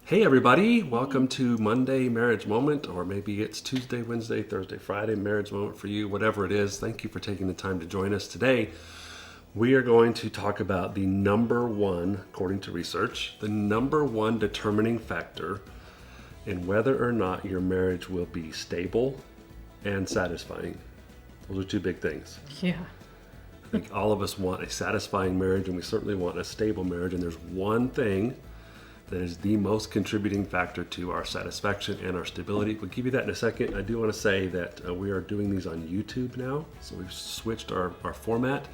Hey everybody, welcome to Monday Marriage Moment, or maybe it's Tuesday, Wednesday, Thursday, Friday Marriage Moment for you, whatever it is. Thank you for taking the time to join us today. We are going to talk about the number one, according to research, the number one determining factor in whether or not your marriage will be stable and satisfying. Those are two big things. Yeah. I think all of us want a satisfying marriage, and we certainly want a stable marriage, and there's one thing that is the most contributing factor to our satisfaction and our stability. We'll give you that in a second. I do want to say that we are doing these on YouTube now, so we've switched our format.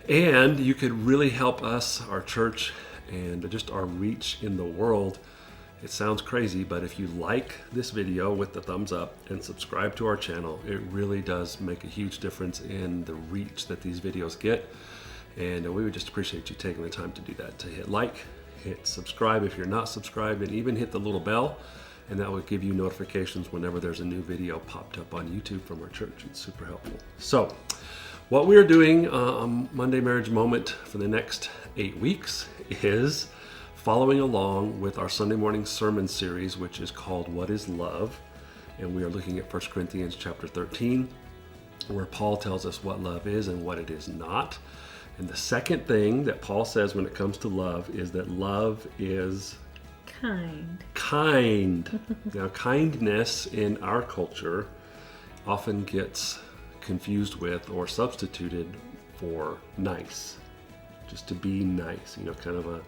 And you could really help us, our church, and just our reach in the world. It sounds crazy, but if you like this video with the thumbs up and subscribe to our channel, it really does make a huge difference in the reach that these videos get. And we would just appreciate you taking the time to do that, to hit like, hit subscribe if you're not subscribed, and even hit the little bell, and that will give you notifications whenever there's a new video popped up on YouTube from our church. It's super helpful. So what we are doing on Monday Marriage Moment for the next 8 weeks is following along with our Sunday morning sermon series, which is called What is Love? And we are looking at 1 Corinthians chapter 13, where Paul tells us what love is and what it is not. And the second thing that Paul says when it comes to love is that love is kind. Now, kindness in our culture often gets confused with or substituted for nice. Just to be nice, kind of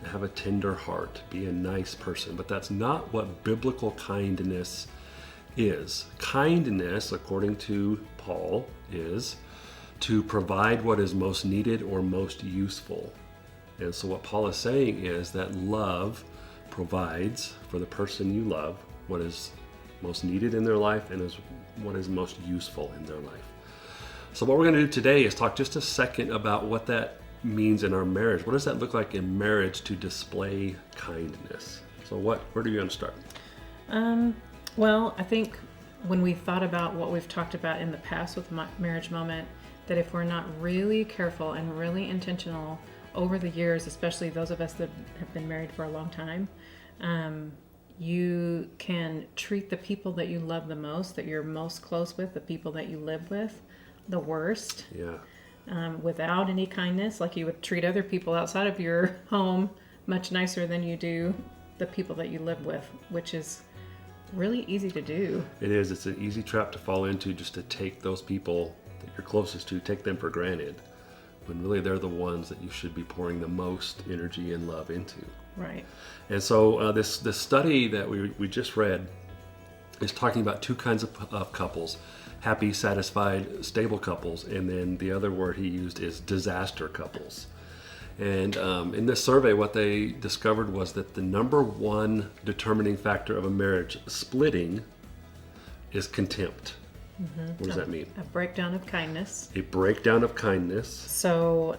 have a tender heart, be a nice person. But that's not what biblical kindness is. Kindness, according to Paul, is to provide what is most needed or most useful. And so what Paul is saying is that love provides for the person you love what is most needed in their life and is what is most useful in their life. So what we're going to do today is talk just a second about what that means in our marriage. What does that look like in marriage to display kindness? So where do you want to start? Well, I think when we thought about what we've talked about in the past with Marriage Moment, that if we're not really careful and really intentional over the years, especially those of us that have been married for a long time, you can treat the people that you love the most, that you're most close with, the people that you live with, the worst. Yeah. Without any kindness, like you would treat other people outside of your home much nicer than you do the people that you live with, which is really easy to do. It is. It's an easy trap to fall into, just to take those people that you're closest to, take them for granted, when really they're the ones that you should be pouring the most energy and love into. Right. And so this study that we just read is talking about two kinds of couples: happy, satisfied, stable couples, and then the other word he used is disaster couples. And in this survey, what they discovered was that the number one determining factor of a marriage splitting is contempt. Mm-hmm. What does that mean? A breakdown of kindness. A breakdown of kindness. So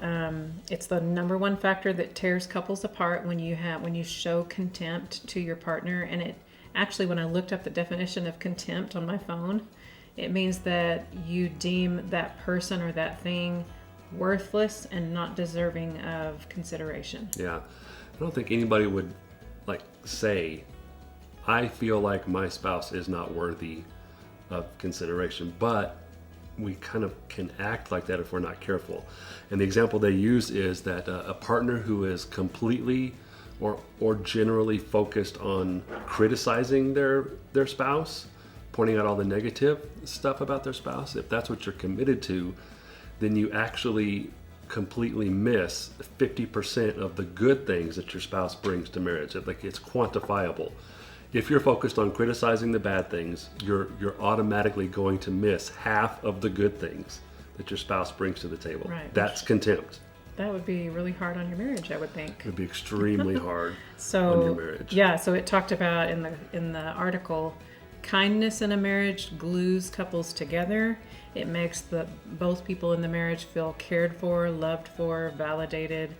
it's the number one factor that tears couples apart when you show contempt to your partner. And it actually, when I looked up the definition of contempt on my phone, it means that you deem that person or that thing worthless and not deserving of consideration. Yeah. I don't think anybody would say, I feel like my spouse is not worthy of consideration, but we kind of can act like that if we're not careful. And the example they use is that a partner who is completely or generally focused on criticizing their spouse, pointing out all the negative stuff about their spouse, if that's what you're committed to, then you actually completely miss 50% of the good things that your spouse brings to marriage. It's quantifiable. If you're focused on criticizing the bad things, you're automatically going to miss half of the good things that your spouse brings to the table. Right. That's contempt. That would be really hard on your marriage, I would think. It would be extremely hard on your marriage. Yeah, so it talked about in the article, kindness in a marriage glues couples together. It makes both people in the marriage feel cared for, loved for, validated.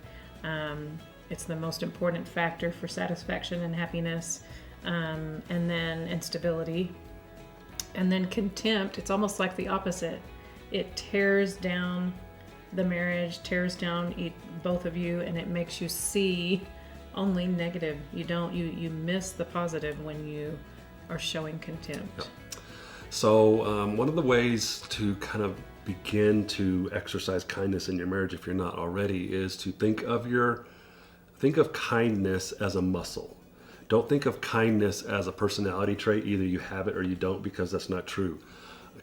It's the most important factor for satisfaction and happiness. And stability. And then contempt, it's almost like the opposite. It tears down the marriage, tears down both of you, and it makes you see only negative. You miss the positive when you are showing contempt. So one of the ways to kind of begin to exercise kindness in your marriage, if you're not already, is to think of kindness as a muscle. Don't think of kindness as a personality trait. Either you have it or you don't, because that's not true.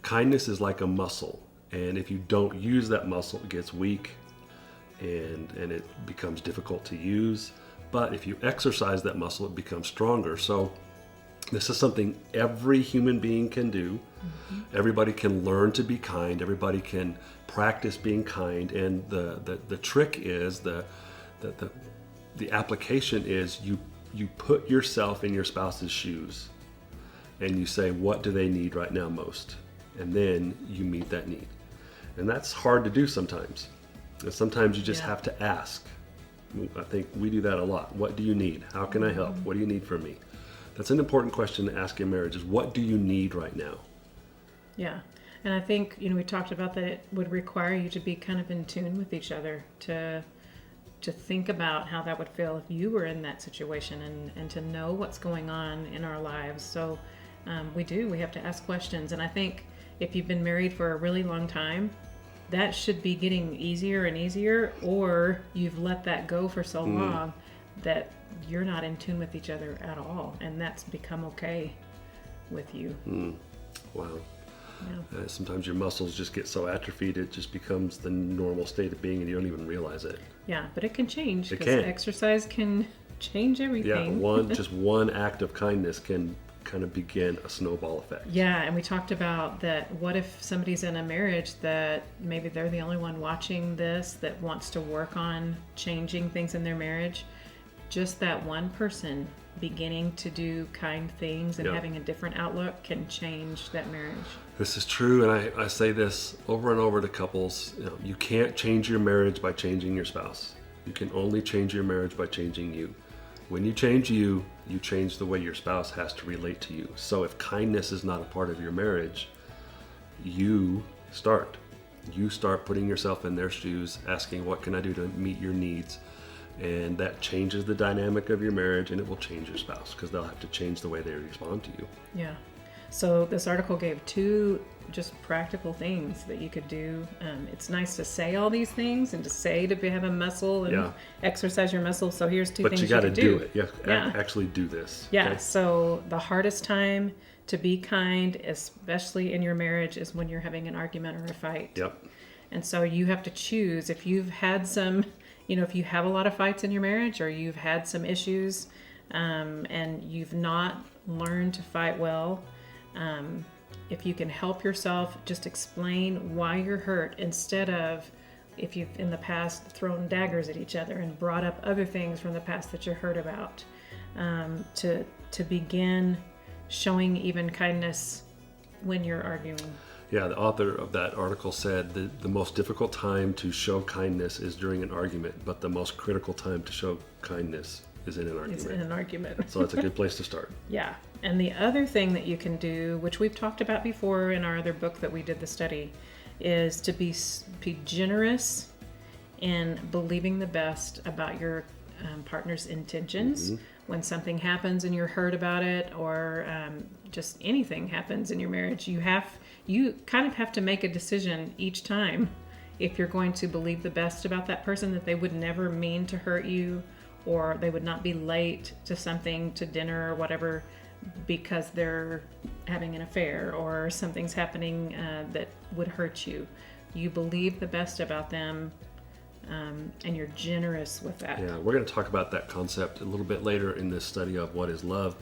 Kindness is like a muscle, and if you don't use that muscle, it gets weak and it becomes difficult to use. But if you exercise that muscle, it becomes stronger. So this is something every human being can do. Mm-hmm. Everybody can learn to be kind. Everybody can practice being kind. And the trick is, the application is, you put yourself in your spouse's shoes and you say, what do they need right now most? And then you meet that need. And that's hard to do sometimes. And sometimes you just have to ask. I think we do that a lot. What do you need? How can I help? What do you need from me? That's an important question to ask in marriage, is what do you need right now? Yeah. And I think, we talked about that it would require you to be kind of in tune with each other, to think about how that would feel if you were in that situation, and to know what's going on in our lives. So we have to ask questions. And I think if you've been married for a really long time, that should be getting easier and easier, or you've let that go for so long that you're not in tune with each other at all, and that's become okay with you. Wow. Yeah. Sometimes your muscles just get so atrophied, it just becomes the normal state of being and you don't even realize it. Yeah, but it can change, It because can. exercise can change everything. Yeah, just one act of kindness can kind of begin a snowball effect. Yeah, and we talked about that. What if somebody's in a marriage that maybe they're the only one watching this that wants to work on changing things in their marriage? Just that one person beginning to do kind things and having a different outlook can change that marriage. This is true, and I say this over and over to couples. You can't change your marriage by changing your spouse. You can only change your marriage by changing you. When you change you change the way your spouse has to relate to you. So if kindness is not a part of your marriage, you start putting yourself in their shoes, asking, what can I do to meet your needs? And that changes the dynamic of your marriage, and it will change your spouse, because they'll have to change the way they respond to you. Yeah. So this article gave 2 just practical things that you could do. It's nice to say all these things and to say to have a muscle and exercise your muscle. So here's 2 things you got to could do it. You have to actually do this. Yeah. Okay? So the hardest time to be kind, especially in your marriage, is when you're having an argument or a fight. Yep. And so you have to choose. If you've had some, if you have a lot of fights in your marriage, or you've had some issues, and you've not learned to fight well, if you can help yourself, just explain why you're hurt, instead of, if you've in the past thrown daggers at each other and brought up other things from the past that you're hurt about, to begin showing even kindness when you're arguing. Yeah, the author of that article said that the most difficult time to show kindness is during an argument, but the most critical time to show kindness is in an argument. It's in an argument. So that's a good place to start. Yeah. And the other thing that you can do, which we've talked about before in our other book that we did the study, is to be generous in believing the best about your partner's intentions. Mm-hmm. When something happens and you're hurt about it, or just anything happens in your marriage, you kind of have to make a decision each time if you're going to believe the best about that person, that they would never mean to hurt you, or they would not be late to something, to dinner or whatever, because they're having an affair or something's happening that would hurt you. You believe the best about them, and you're generous with that. Yeah, we're going to talk about that concept a little bit later in this study of what is love.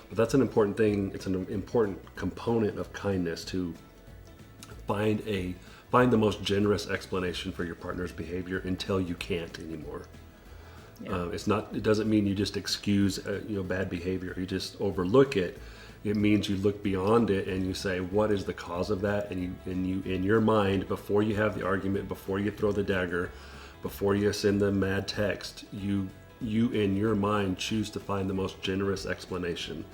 But that's an important thing. It's an important component of kindness, to find the most generous explanation for your partner's behavior until you can't anymore. Yeah. It doesn't mean you just excuse bad behavior. You just overlook it. It means you look beyond it and you say, what is the cause of that? And you in your mind, before you have the argument, before you throw the dagger, before you send the mad text, you in your mind choose to find the most generous explanation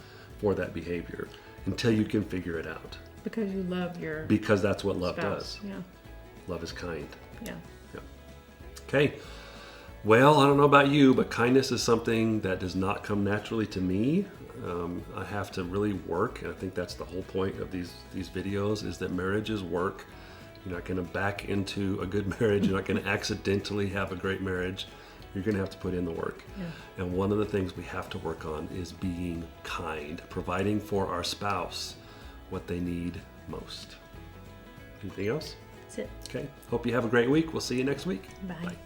for that behavior until you can figure it out. Because you love your Because that's what love spouse. does. Yeah. Love is kind. Yeah. Okay. Well, I don't know about you, but kindness is something that does not come naturally to me. I have to really work, and I think that's the whole point of these videos, is that marriage is work. You're not going to back into a good marriage. You're not going to accidentally have a great marriage. You're going to have to put in the work. Yeah. And one of the things we have to work on is being kind, providing for our spouse what they need most. Anything else? That's it. Okay. Hope you have a great week. We'll see you next week. Bye. Bye.